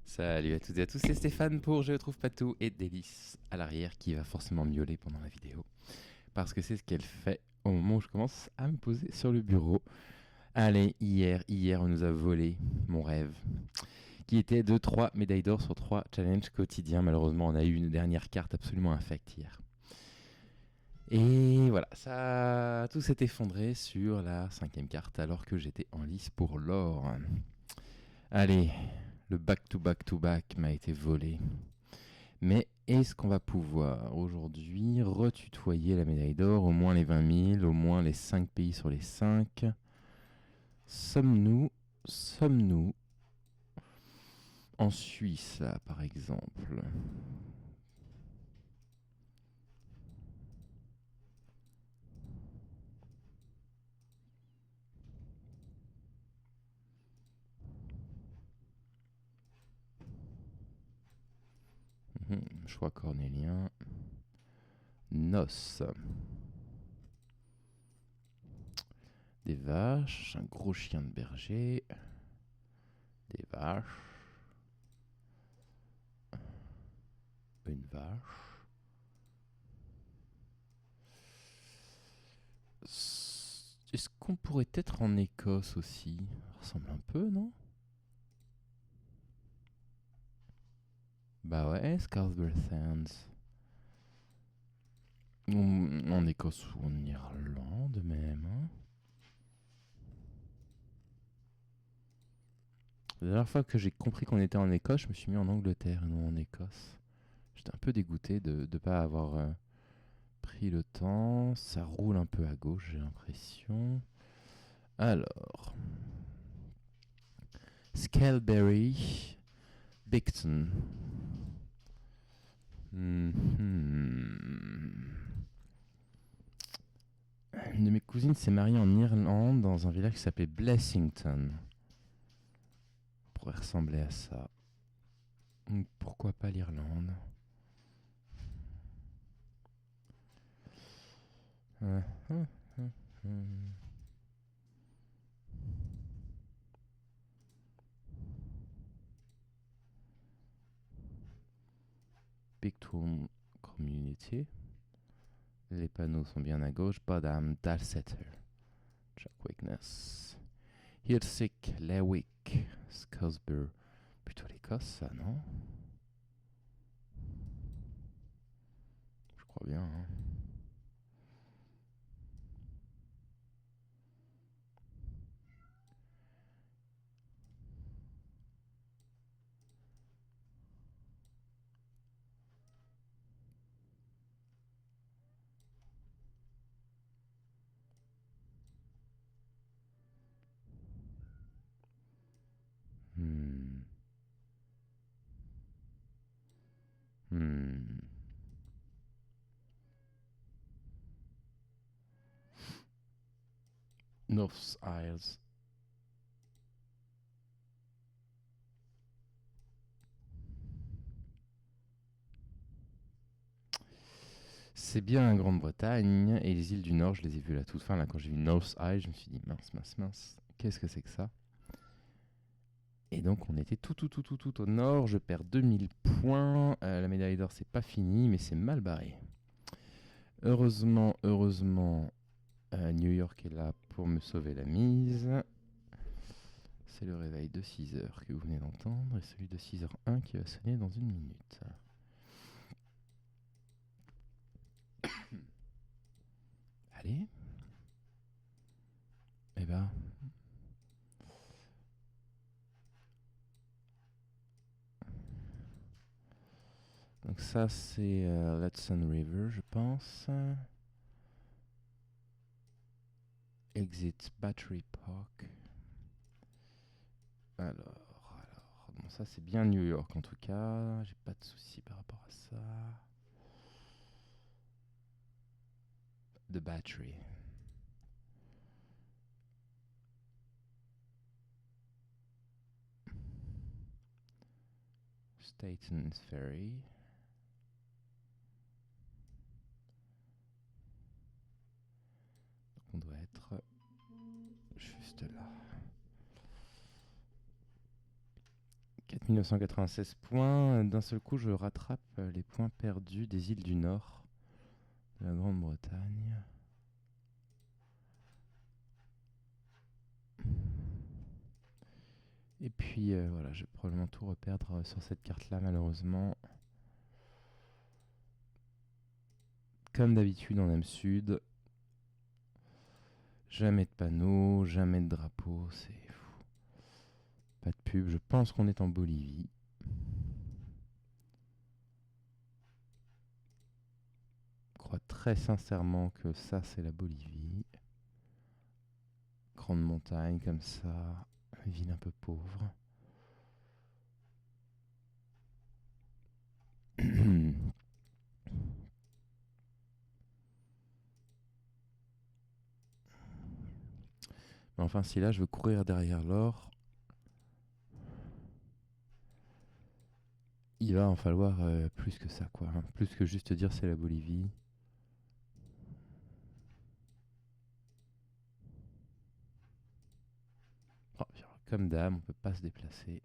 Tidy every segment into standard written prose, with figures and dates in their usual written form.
Salut à toutes et à tous, c'est Stéphane pour Je trouve pas tout et Délice à l'arrière qui va forcément miauler pendant la vidéo parce que c'est ce qu'elle fait au moment où je commence à me poser sur le bureau. Allez, hier on nous a volé mon rêve qui était de 3 médailles d'or sur 3 challenges quotidiens. Malheureusement, on a eu une dernière carte absolument infecte hier. Et voilà, ça tout s'est effondré sur la 5ème carte alors que j'étais en lice pour l'or. Allez, le back-to-back-to-back m'a été volé. Mais est-ce qu'on va pouvoir aujourd'hui retutoyer la médaille d'or, au moins les 20 000, au moins les 5 pays sur les 5 Sommes-nous en Suisse, là, par exemple? Choix cornélien. Noces. Des vaches, un gros chien de berger. Des vaches. Une vache. Est-ce qu'on pourrait être en Écosse aussi? Ça ressemble un peu, non? Bah ouais, Scarsdale Sands. En Écosse ou en Irlande même. Hein. La dernière fois que j'ai compris qu'on était en Écosse, je me suis mis en Angleterre et non en Écosse. J'étais un peu dégoûté de ne pas avoir pris le temps. Ça roule un peu à gauche, j'ai l'impression. Alors. Scalberry. Bicton. Une de mes cousines s'est mariée en Irlande dans un village qui s'appelait Blessington. Ça pourrait ressembler à ça. Pourquoi pas l'Irlande? Pictoon Community. Les panneaux sont bien à gauche. Badham, Dalsetter. Jack Weakness. Hirsick, Lewick, Scosber. Plutôt l'Écosse, ça, non? Je crois bien, hein. North Isles. C'est bien la Grande-Bretagne et les îles du Nord, je les ai vues à la toute fin. Là, quand j'ai vu North Isles, je me suis dit mince, qu'est-ce que c'est que ça? Et donc on était tout au nord. Je perds 2000 points. La médaille d'or, c'est pas fini, mais c'est mal barré. Heureusement, New York est là pour me sauver la mise. C'est le réveil de 6h que vous venez d'entendre et celui de 6h01 qui va sonner dans une minute. Allez. Eh ben. Donc ça c'est l'Hudson River, je pense. Exit Battery Park. Alors, bon ça c'est bien New York en tout cas, j'ai pas de soucis par rapport à ça. The Battery. Statons Ferry. Donc on doit être juste là. 1996 points. D'un seul coup, je rattrape les points perdus des îles du Nord de la Grande-Bretagne. Et puis voilà, je vais probablement tout reperdre sur cette carte-là, malheureusement. Comme d'habitude en Am-Sud, jamais de panneau, jamais de drapeau, c'est fou. Pas de pub, je pense qu'on est en Bolivie. Je crois très sincèrement que ça, c'est la Bolivie. Grande montagne comme ça, ville un peu pauvre. Mais enfin, si là je veux courir derrière l'or, il va en falloir plus que ça, quoi. Plus que juste dire c'est la Bolivie. Oh, comme d'hab, on peut pas se déplacer.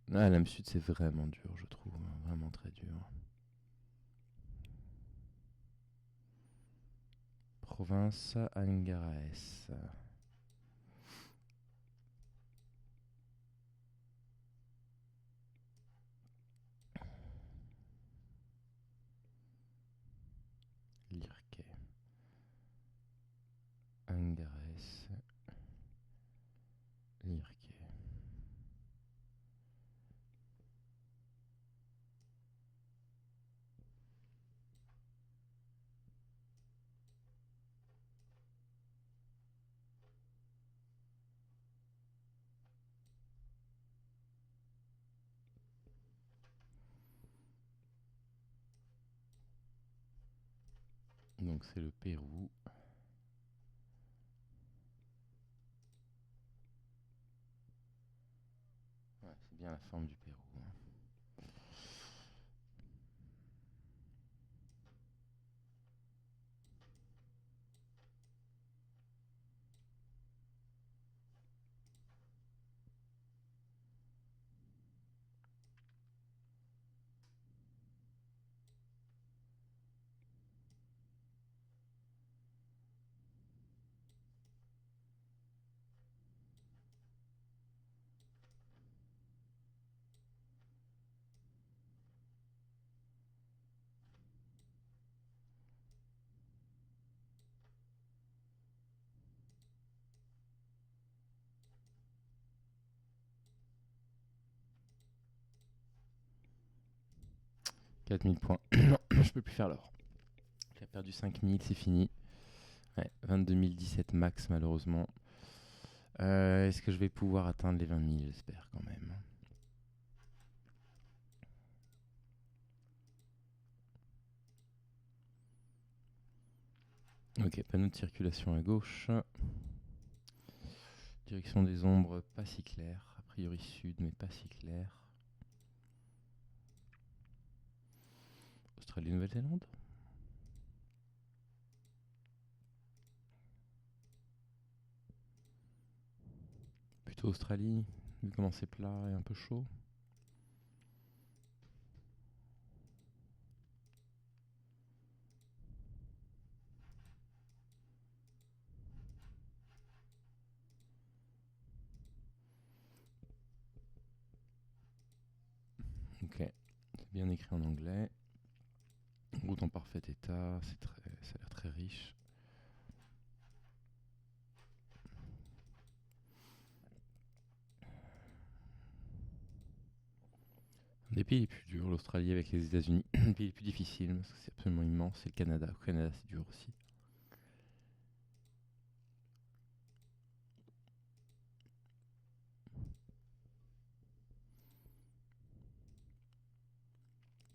Là, l'âme sud, c'est vraiment dur, je trouve. Vraiment très dur. Province Angaraes. Lirke. Angaraes. Lirke. Donc c'est le Pérou. Ouais, c'est bien la forme du Pérou. « 4000 points. Non, je peux plus faire l'or. J'ai perdu 5000, c'est fini. Ouais, 22 017 max, malheureusement. Est-ce que je vais pouvoir atteindre les 20 000? J'espère quand même. Ok, panneau de circulation à gauche. Direction des ombres, pas si clair. A priori sud, mais pas si clair. Australie-Nouvelle-Zélande. Plutôt Australie, vu comment c'est plat et un peu chaud. Ok, c'est bien écrit en anglais. Route en parfait état, ça a l'air très riche. Un des pays les plus durs, l'Australie avec les États-Unis. Un des pays les plus difficiles, parce que c'est absolument immense, c'est le Canada. Au Canada, c'est dur aussi.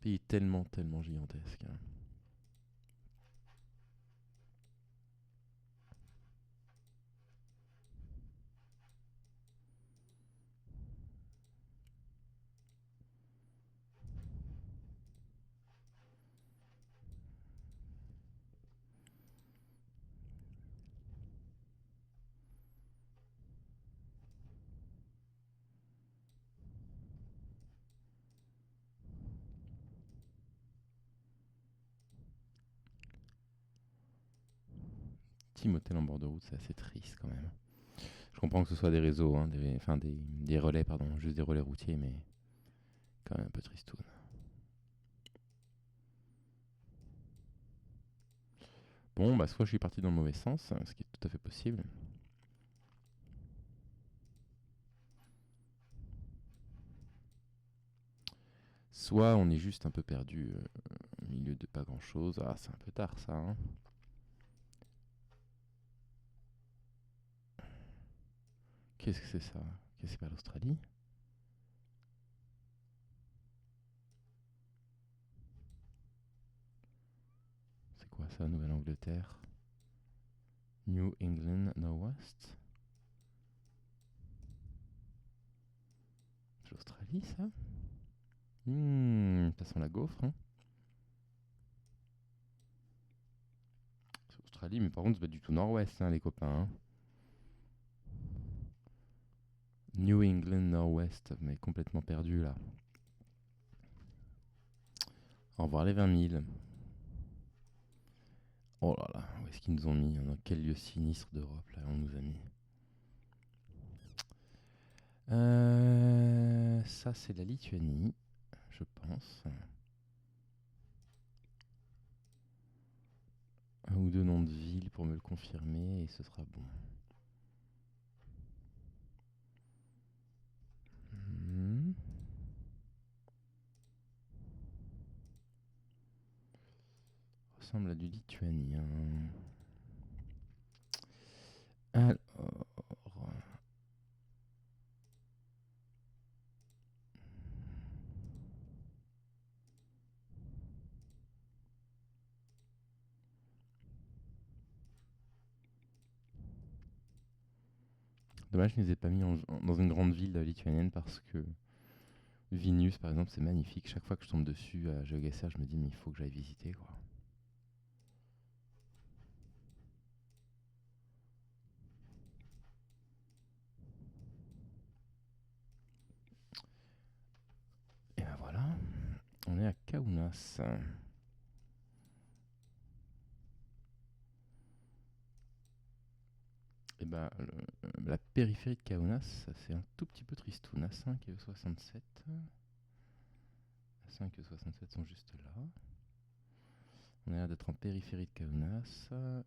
Pays tellement, tellement gigantesque. Hein. petit motel en bord de route, c'est assez triste quand même. Je comprends que ce soit des réseaux, hein, des relais, pardon, juste des relais routiers, mais quand même un peu tristoun. Bon, bah soit je suis parti dans le mauvais sens, ce qui est tout à fait possible. Soit on est juste un peu perdu au milieu de pas grand chose. Ah, c'est un peu tard ça, hein. Qu'est-ce que c'est ça? Qu'est-ce que c'est pas l'Australie? C'est quoi ça, Nouvelle-Angleterre? New England, Northwest? C'est l'Australie ça? Ça sent la gaufre, hein. C'est l'Australie, mais par contre c'est pas du tout Nord-Ouest, hein, les copains, hein. New England Nord-Ouest, mais complètement perdu là. Au revoir les 20 000. Oh là là, où est-ce qu'ils nous ont mis? Dans quel lieu sinistre d'Europe là on nous a mis? Ça c'est la Lituanie, je pense. Un ou deux noms de villes pour me le confirmer et ce sera bon. Hmm. Ressemble à du lituanien. Alors. Dommage, je ne les ai pas mis dans une grande ville lituanienne parce que Vilnius, par exemple, c'est magnifique. Chaque fois que je tombe dessus à GeoGuessr, je me dis, mais il faut que j'aille visiter, quoi. Et ben voilà, on est à Kaunas. Et ben, la périphérie de Kaunas, c'est un tout petit peu tristoun. A5 et E67. A5 et E67 sont juste là. On a l'air d'être en périphérie de Kaunas. Je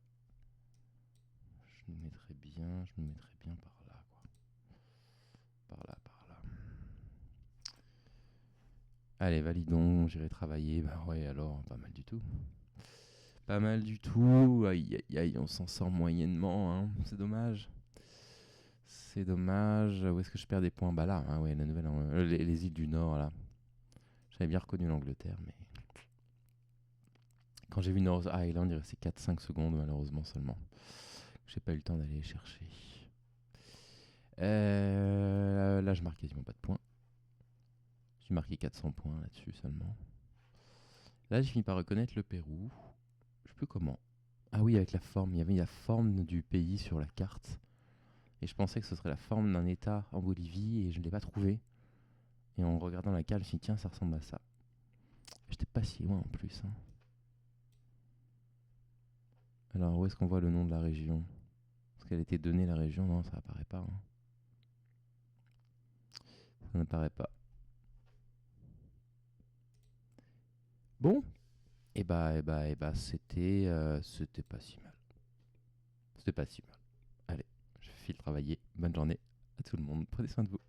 nous mettrais bien par là, quoi. Par là, par là. Allez, validons, j'irai travailler. Bah ouais, alors, pas mal du tout. Pas mal du tout. Aïe, aïe, aïe, on s'en sort moyennement, hein. C'est dommage. C'est dommage. Où est-ce que je perds des points? Bah là, hein, ouais, la nouvelle, les îles du Nord, là. J'avais bien reconnu l'Angleterre, mais quand j'ai vu North Island, il restait 4-5 secondes, malheureusement seulement. J'ai pas eu le temps d'aller les chercher. Là, je marque quasiment pas de points. J'ai marqué 400 points là-dessus seulement. Là, j'ai fini par reconnaître le Pérou. Je sais plus comment. Ah oui, avec la forme. Il y avait la forme du pays sur la carte. Et je pensais que ce serait la forme d'un état en Bolivie et je ne l'ai pas trouvé. Et en regardant la carte, je me suis dit, tiens, ça ressemble à ça. J'étais pas si loin en plus, hein. Alors, où est-ce qu'on voit le nom de la région? Est-ce qu'elle était donnée, la région? Non, ça apparaît pas, hein. Ça n'apparaît pas. Bon, c'était pas si mal. C'était pas si mal. Allez, je file travailler. Bonne journée à tout le monde. Prenez soin de vous.